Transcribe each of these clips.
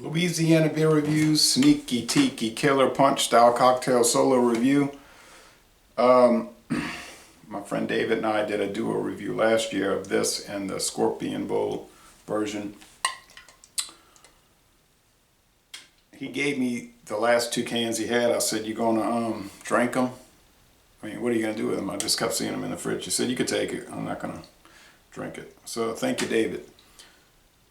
Louisiana beer reviews, Sniki, Tiki, Killer Punch style cocktail solo review. My friend David and I did a duo review last year of this and the Scorpion Bowl version. He gave me the last two cans he had. I said, "You gonna drink them? I mean, what are you gonna do with them?" I just kept seeing them in the fridge. He said, "You could take it. I'm not gonna drink it." So thank you, David.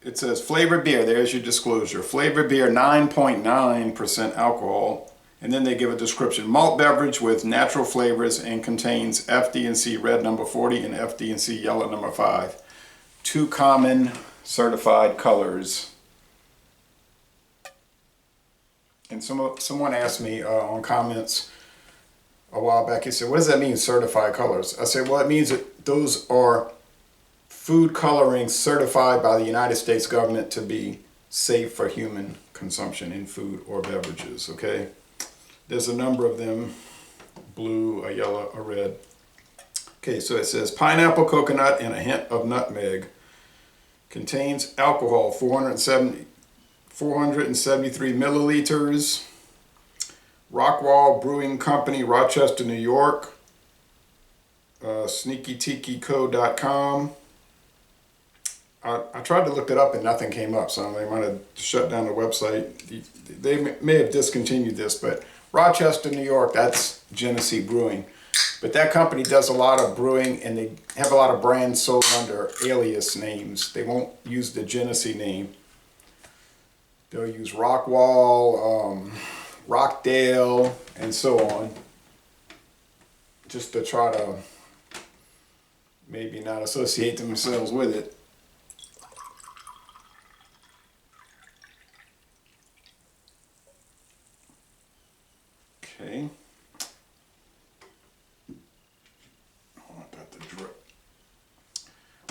It says flavored beer. There's your disclosure. Flavored beer, 9.9% alcohol. And then they give a description. Malt beverage with natural flavors and contains FD&C red number 40 and FD&C yellow number 5. Two common certified colors. And someone asked me on comments a while back, he said, "What does that mean, certified colors?" I said, well, it means that those are food coloring certified by the United States government to be safe for human consumption in food or beverages, okay? There's a number of them, blue, a yellow, a red. Okay, so it says pineapple, coconut, and a hint of nutmeg. Contains alcohol, 473 milliliters. Rockwall Brewing Company, Rochester, New York. SneakyTikiCo.com. I tried to look it up and nothing came up, so they might have shut down the website. They may have discontinued this, but Rochester, New York, that's Genesee Brewing. But that company does a lot of brewing, and they have a lot of brands sold under alias names. They won't use the Genesee name. They'll use Rockwall, Rockdale, and so on, just to try to maybe not associate themselves with it. Okay. I want that to drip.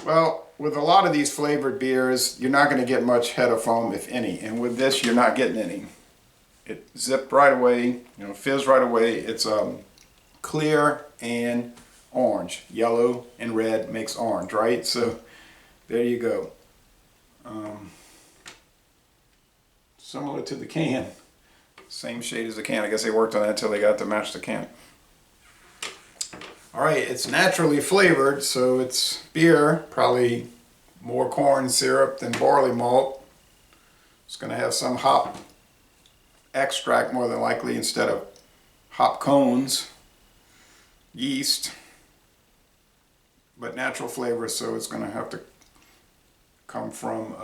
Well, with a lot of these flavored beers, you're not going to get much head of foam, if any. And with this, you're not getting any. It zipped right away, fizz right away. It's clear and orange. Yellow and red makes orange, right? So there you go. Similar to the can. Same shade as the can. I guess they worked on that until they got to match the can. All right, it's naturally flavored, so it's beer, probably more corn syrup than barley malt. It's going to have some hop extract more than likely instead of hop cones, yeast, but natural flavor, so it's going to have to come from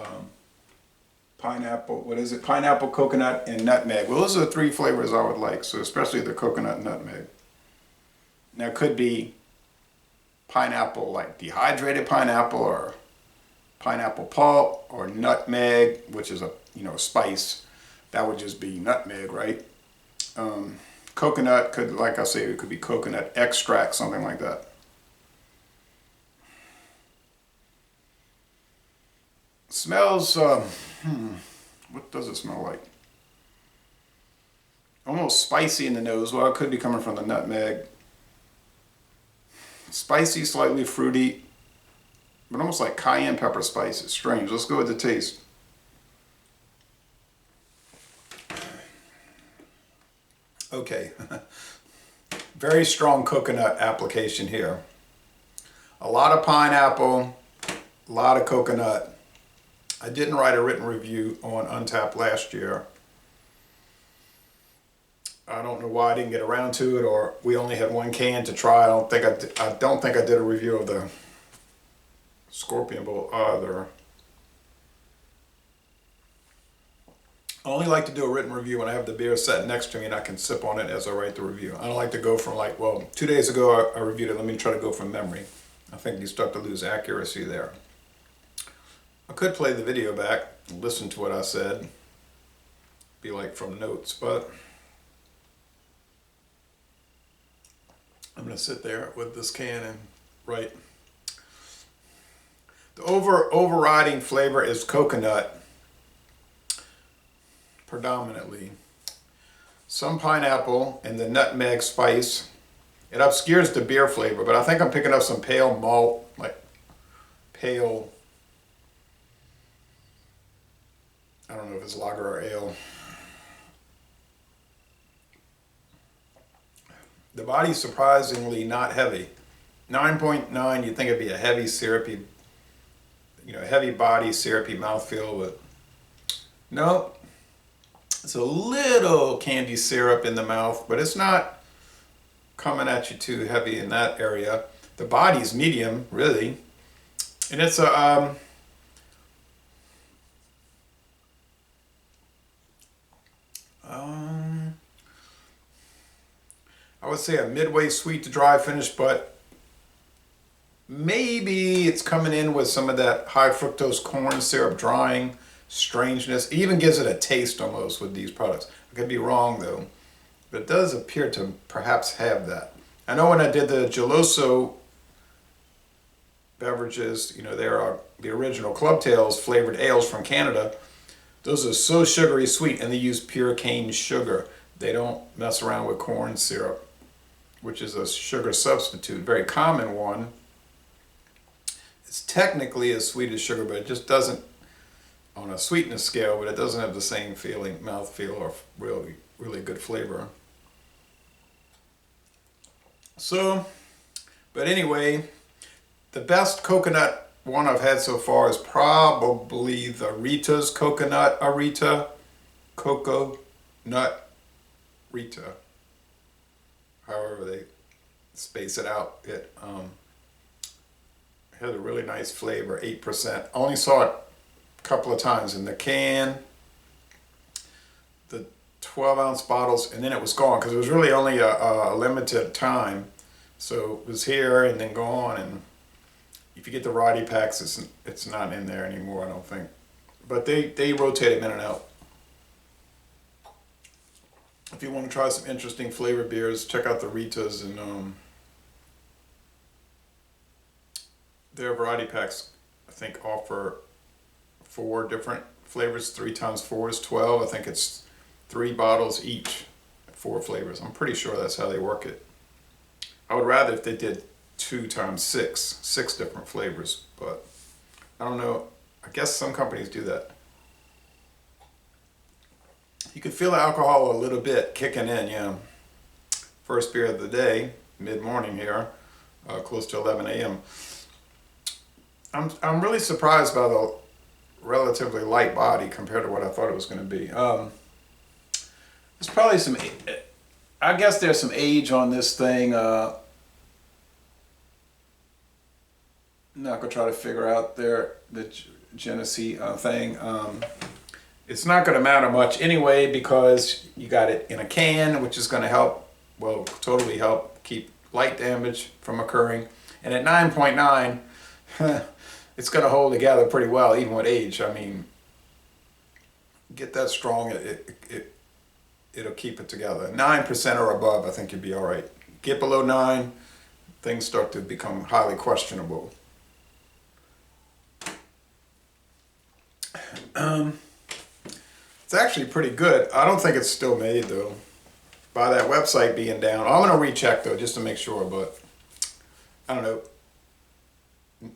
pineapple, pineapple, coconut, and nutmeg. Well, those are the three flavors I would like, so especially the coconut and nutmeg. Now, it could be pineapple, like dehydrated pineapple, or pineapple pulp, or nutmeg, which is a spice. That would just be nutmeg, right? Coconut could, like I say, it could be coconut extract, something like that. Smells, what does it smell like? Almost spicy in the nose. Well, it could be coming from the nutmeg. Spicy, slightly fruity, but almost like cayenne pepper spice. It's strange. Let's go with the taste. Okay. Very strong coconut application here. A lot of pineapple, a lot of coconut. I didn't write a written review on Untapped last year. I don't know why I didn't get around to it, or we only had one can to try. I don't think I did a review of the Scorpion Bowl either. I only like to do a written review when I have the beer set next to me and I can sip on it as I write the review. I don't like to go from 2 days ago I reviewed it. Let me try to go from memory. I think you start to lose accuracy there. I could play the video back and listen to what I said. Be like from notes, but I'm going to sit there with this can and write. The overriding flavor is coconut, predominantly. Some pineapple and the nutmeg spice. It obscures the beer flavor, but I think I'm picking up some pale malt, like pale I don't know if it's lager or ale. The body's surprisingly not heavy. 9.9, you'd think it'd be a heavy syrupy, heavy body syrupy mouthfeel, but no. It's a little candy syrup in the mouth, but it's not coming at you too heavy in that area. The body's medium, really. And it's a, I would say a midway sweet to dry finish, but maybe it's coming in with some of that high fructose corn syrup drying strangeness. It even gives it a taste almost with these products. I could be wrong though, but it does appear to perhaps have that. I know when I did the Geloso beverages, there are the original Clubtails flavored ales from Canada. Those are so sugary sweet, and they use pure cane sugar. They don't mess around with corn syrup, which is a sugar substitute, very common one. It's technically as sweet as sugar, but it just doesn't, on a sweetness scale, but it doesn't have the same feeling, mouthfeel, or really, really good flavor. So, but anyway, the best coconut one I've had so far is probably the Rita's Coconut Arita. Coconut Rita. However they space it out. It had a really nice flavor, 8%. I only saw it a couple of times in the can, the 12-ounce bottles, and then it was gone because it was really only a limited time. So it was here and then gone, and if you get the variety packs, it's not in there anymore, I don't think. But they rotate them in and out. If you want to try some interesting flavor beers, check out the Ritas, and their variety packs, I think, offer 4 different flavors. 3 times 4 is 12. I think it's 3 bottles each, 4 flavors. I'm pretty sure that's how they work it. I would rather if they did 2 times 6 different flavors, but I don't know. I guess some companies do that. You can feel the alcohol a little bit kicking in, yeah. First beer of the day, mid-morning here, close to 11 a.m. I'm really surprised by the relatively light body compared to what I thought it was going to be. There's probably some, I guess there's some age on this thing. I'm not going to try to figure out the Genesee thing. It's not going to matter much anyway because you got it in a can, which is going to help, well, totally help keep light damage from occurring. And at 9.9, it's going to hold together pretty well, even with age. I mean, get that strong, it'll keep it together. 9% or above, I think you'd be all right. Get below 9, things start to become highly questionable. It's actually pretty good. I don't think it's still made though. By that website being down. I'm going to recheck though just to make sure, but I don't know.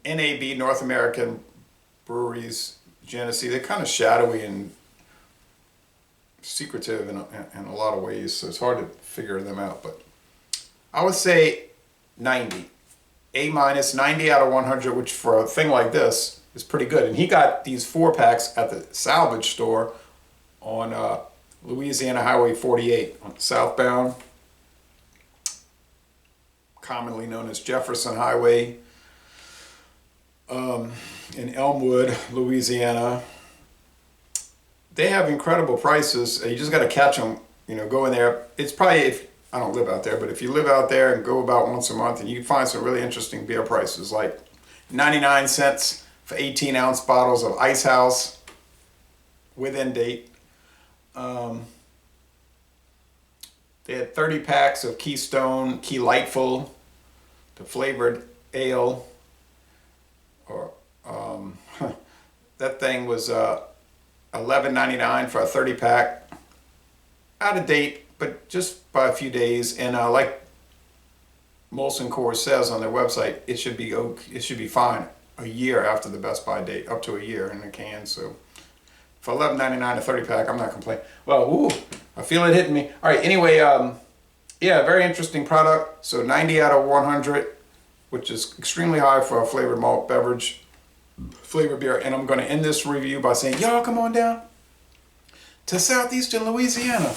NAB, North American Breweries, Genesee, they're kind of shadowy and secretive in a lot of ways, so it's hard to figure them out, but I would say 90. A minus, 90 out of 100, which for a thing like this is pretty good. And he got these 4-packs at the salvage store on Louisiana Highway 48, on southbound, commonly known as Jefferson Highway, in Elmwood, Louisiana. They have incredible prices. You just got to catch them, go in there. It's probably, if I don't live out there, but if you live out there and go about once a month, and you can find some really interesting beer prices, like 99 cents for 18-ounce bottles of Ice House within date. They had 30 packs of Keystone, Key Lightful, the flavored ale. Or that thing was $11.99 for a 30-pack. Out of date, but just by a few days. And like Molson Coors says on their website, it should be fine a year after the Best By date, up to a year in the can. So for $11.99 a 30 pack, I'm not complaining. Well, ooh, I feel it hitting me. All right, anyway, yeah, very interesting product. So 90 out of 100, which is extremely high for a flavored malt beverage, flavored beer. And I'm going to end this review by saying, y'all come on down to southeastern Louisiana.